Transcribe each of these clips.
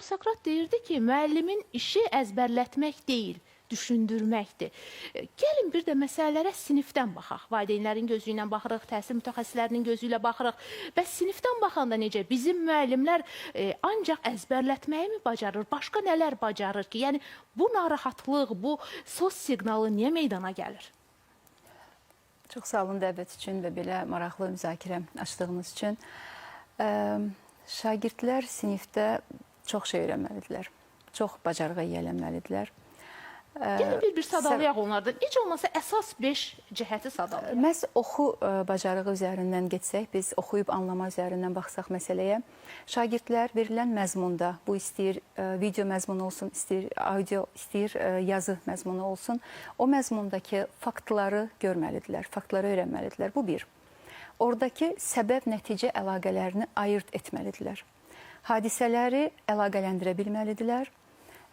Sokrat deyirdi ki, müəllimin işi əzbərlətmək deyil, düşündürməkdir. Gəlin bir də məsələlərə sinifdən baxaq. Valideynlərin gözü ilə baxırıq, təhsil mütəxəssislərinin gözü ilə baxırıq. Bəs sinifdən baxanda necə? Bizim müəllimlər ancaq əzbərlətməyi mi bacarır? Başqa nələr bacarır ki? Yəni, bu narahatlıq, bu sos siqnalı niyə meydana gəlir? Çox sağ olun dəvət üçün və belə maraqlı müzakirə açdığınız üçün. Şagirdlər sinifdə çox şey öyrənməlidirlər. Çox bacarığa yiyələnməlidirlər. Gəlin bir sadalayaq onlardan. Heç olmasa əsas 5 cəhəti sadalayaq. Məhz oxu bacarığı üzərindən getsək, biz oxuyub anlama üzərindən baxsaq məsələyə, şagirdlər verilən məzmunda, bu istəyir video məzmunu olsun, istəyir audio, istəyir yazı məzmunu olsun, o məzmundakı faktları görməlidirlər, faktları öyrənməlidirlər. Bu bir. Oradakı səbəb-nəticə əlaqələrini ayırt etməlidirlər. Hadisələri əlaqələndirə bilməlidirlər.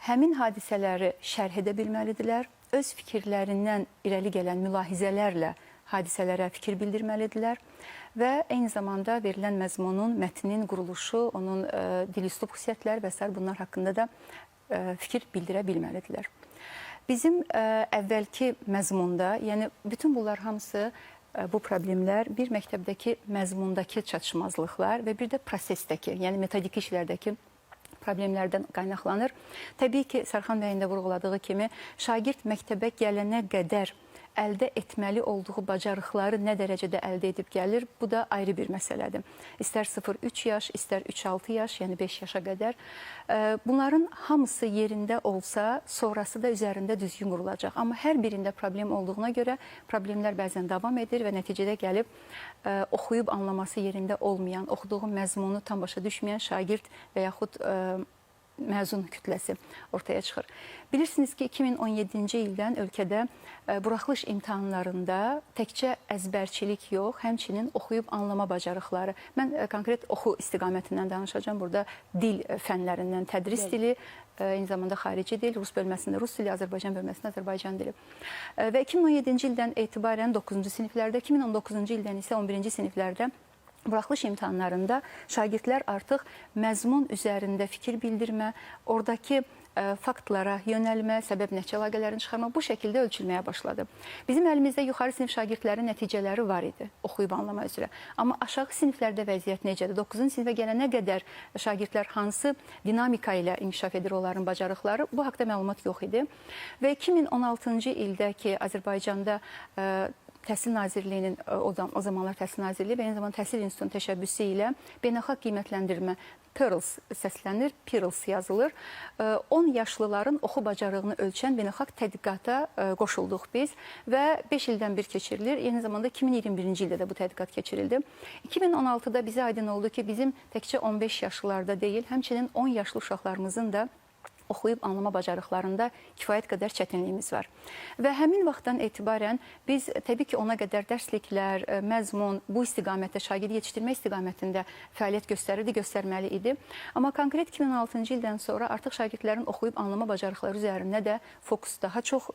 Həmin hadisələri şərh edə bilməlidirlər. Öz fikirlərindən irəli gələn mülahizələrlə hadisələrə fikir bildirməlidirlər. Və eyni zamanda verilən məzmunun, mətnin quruluşu, onun dil-üslub xüsusiyyətləri və s. bunlar haqqında da fikir bildirə bilməlidirlər. Bizim əvvəlki məzmunda, yəni bütün bunlar hamısı bu problemlər bir məktəbdəki məzmundakı çatışmazlıqlar və bir də prosesdəki, yəni metodik işlərdəki problemlərdən qaynaqlanır. Təbii ki, Sərxan bəyin də vurğuladığı kimi, şagird məktəbə gələnə qədər əldə etməli olduğu bacarıqları nə dərəcədə əldə edib gəlir, bu da ayrı bir məsələdir. İstər 0-3 yaş, istər 3-6 yaş, yəni 5 yaşa qədər. Bunların hamısı yerində olsa, sonrası da üzərində düzgün qurulacaq. Amma hər birində problem olduğuna görə problemlər bəzən davam edir və nəticədə gəlib oxuyub anlaması yerində olmayan, oxuduğu məzmunu tam başa düşməyən şagird və yaxud məzun kütləsi ortaya çıxır. Bilirsiniz ki, 2017-ci ildən ölkədə buraxılış imtahanlarında təkcə əzbərçilik yox, həmçinin oxuyub anlama bacarıqları. Mən konkret oxu istiqamətindən danışacağım. Burada dil fənlərindən tədris dili, eyni zamanda xarici dil, Rus bölməsində Rus dili, Azərbaycan bölməsində Azərbaycan dili. Və 2017-ci ildən etibarən 9-cu siniflərdə, 2019-cu ildən isə 11-ci siniflərdə buraxılış imtahanlarında şagirdlər artıq məzmun üzərində fikir bildirmə, oradakı faktlara yönəlmə, səbəb-nəticə əlaqələrini çıxarma bu şəkildə ölçülməyə başladı. Bizim əlimizdə yuxarı sinif şagirdlərin nəticələri var idi, oxuyub anlama üzrə. Amma aşağı siniflərdə vəziyyət necədir? 9-cu sinifə gələnə qədər şagirdlər hansı dinamika ilə inkişaf edir onların bacarıqları? Bu haqda məlumat yox idi. Və 2016-cı ildə ki, Azərbaycanda Təhsil Nazirliyinin, o zamanlar Təhsil Nazirliyi və eyni zamanda Təhsil İnstitutunun təşəbbüsü ilə beynəlxalq qiymətləndirmə PIRLS səslənir, PIRLS yazılır. 10 yaşlıların oxu bacarığını ölçən beynəlxalq tədqiqata qoşulduq biz və 5 ildən bir keçirilir. Eyni zamanda 2021-ci ildə də bu tədqiqat keçirildi. 2016-da bizə aydın oldu ki, bizim təkcə 15 yaşlılarda deyil, həmçinin 10 yaşlı uşaqlarımızın da oxuyub anlama bacarıqlarında kifayət qədər çətinliyimiz var. Və həmin vaxtdan etibarən biz təbii ki, ona qədər dərsliklər, məzmun, bu istiqamətdə, şagird yetişdirmə istiqamətində fəaliyyət göstərirdi, göstərməli idi. Amma konkret 2016-cı ildən sonra artıq şagirdlərin oxuyub anlama bacarıqları üzərində də fokus daha çox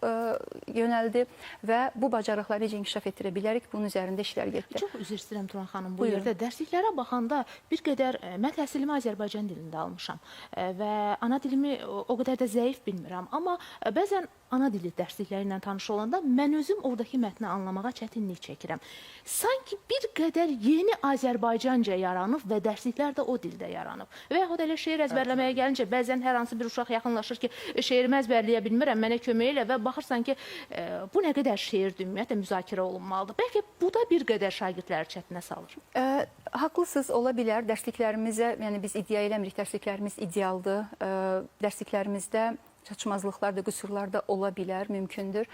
yönəldi və bu bacarıqları necə inkişaf etdirə bilərik, bunun üzərində işlər getdi. Çox üzr istəyirəm Turan xanım, bu yerdə dərsliklərə baxanda bir qədər, mən təhsilimi Azərbaycan dilində almışam və ana dilimi o qədər də zəif bilmirəm. Amma bəzən ana dili dərslikləri ilə tanış olanda mən özüm oradakı mətni anlamağa çətinlik çəkirəm. Sanki bir qədər yeni Azərbaycanca yaranıb və dərsliklər də o dildə yaranıb. Və yaxud elə şeir əzbərləməyə gəlincə bəzən hər hansı bir uşaq yaxınlaşır ki, şeirimi əzbərləyə bilmirəm, mənə kömək elə və baxırsan ki, bu nə qədər şeirdir, ümumiyyətlə müzakirə olunmalıdır. Bəlkə bu da bir qədər şagirdləri çətinə salır. Haqlısınız, ola bilər. Dərsliklərimizə, yəni biz iddia eləmirik, dərsliklərimiz idealdır. Dərsliklərimizdə çatışmazlıqlar da, qüsurlar da ola bilər, mümkündür.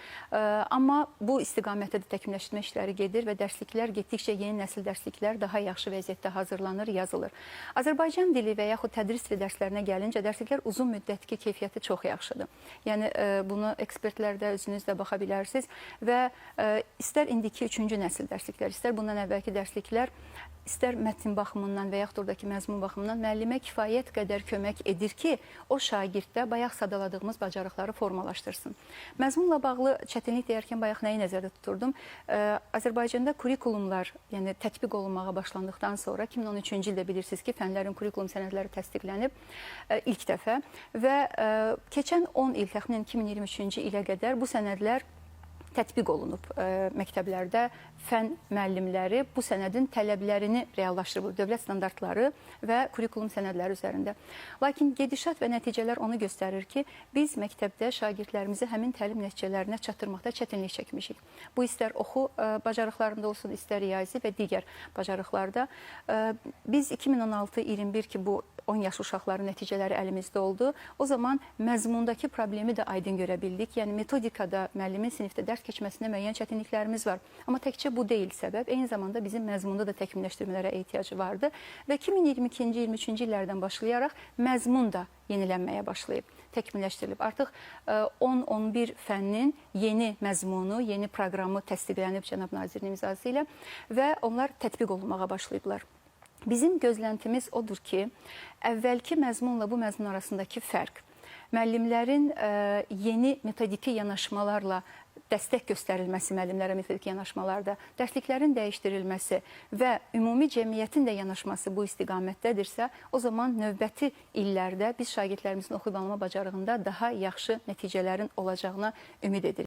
Amma bu istiqamətdə də təkmilləşdirmə işləri gedir və dərsliklər getdikcə yeni nəsil dərsliklər daha yaxşı vəziyyətdə hazırlanır, yazılır. Azərbaycan dili və yaxud tədris dili dərslərinə gəlincə dərsliklər uzun müddətki keyfiyyəti çox yaxşıdır. Yəni bunu ekspertlər də özünüz də baxa bilərsiniz və istər indiki 3-cü nəsil dərsliklər, istər bundan əvvəlki dərsliklər istər mətn baxımından və yaxud oradakı məzmun baxımından müəllimə kifayət qədər kömək edir ki, o şagirddə bayaq sadaladığım qazandığımız bacarıqları formalaşdırsın. Məzmunla bağlı çətinlik deyərkən bayaq nəyi nəzərdə tuturdum? Azərbaycanda kurikulumlar, yəni tətbiq olunmağa başlandıqdan sonra 2013-cü ildə bilirsiniz ki, fənlərin kurikulum sənədləri təsdiqlənib ilk dəfə və keçən 10 il, təxminən 2023-cü ilə qədər bu sənədlər tətbiq olunub. Məktəblərdə fən müəllimləri bu sənədin tələblərini reallaşdırır, dövlət standartları və kurikulum sənədləri üzərində. Lakin gedişat və nəticələr onu göstərir ki, biz məktəbdə şagirdlərimizi həmin təlim nəticələrinə çatdırmaqda çətinlik çəkmişik. Bu istər oxu bacarıqlarında olsun, istər riyazi və digər bacarıqlarda. Biz 2016-21 ki, bu 10 yaş uşaqların nəticələri əlimizdə oldu. O zaman məzmundakı problemi də aydın görə bildik. Yəni metodikada müəllimin sinifdə dərs keçməsində müəyyən çətinliklərimiz var. Amma təkcə bu deyil səbəb. Eyni zamanda bizim məzmunda da təkmilləşdirmələrə ehtiyacı vardı və 2022-ci, 23-cü illərdən başlayaraq məzmun da yenilənməyə başlayıb, təkmilləşdirilib. Artıq 10-11 fənnin yeni məzmunu, yeni proqramı təsdiqlənib cənab nazirin imzası ilə və onlar tətbiq olunmağa başlayıblar. Bizim gözləntimiz odur ki, əvvəlki məzmunla bu məzmun arasındakı fərq, müəllimlərin yeni metodiki yanaşmalarla dəstək göstərilməsi müəllimlərə metodiki yanaşmalarda, dərsliklərin dəyişdirilməsi və ümumi cəmiyyətin də yanaşması bu istiqamətdədirsə, o zaman növbəti illərdə biz şagirdlərimizin oxuyub anlama bacarığında daha yaxşı nəticələrin olacağına ümid edirik.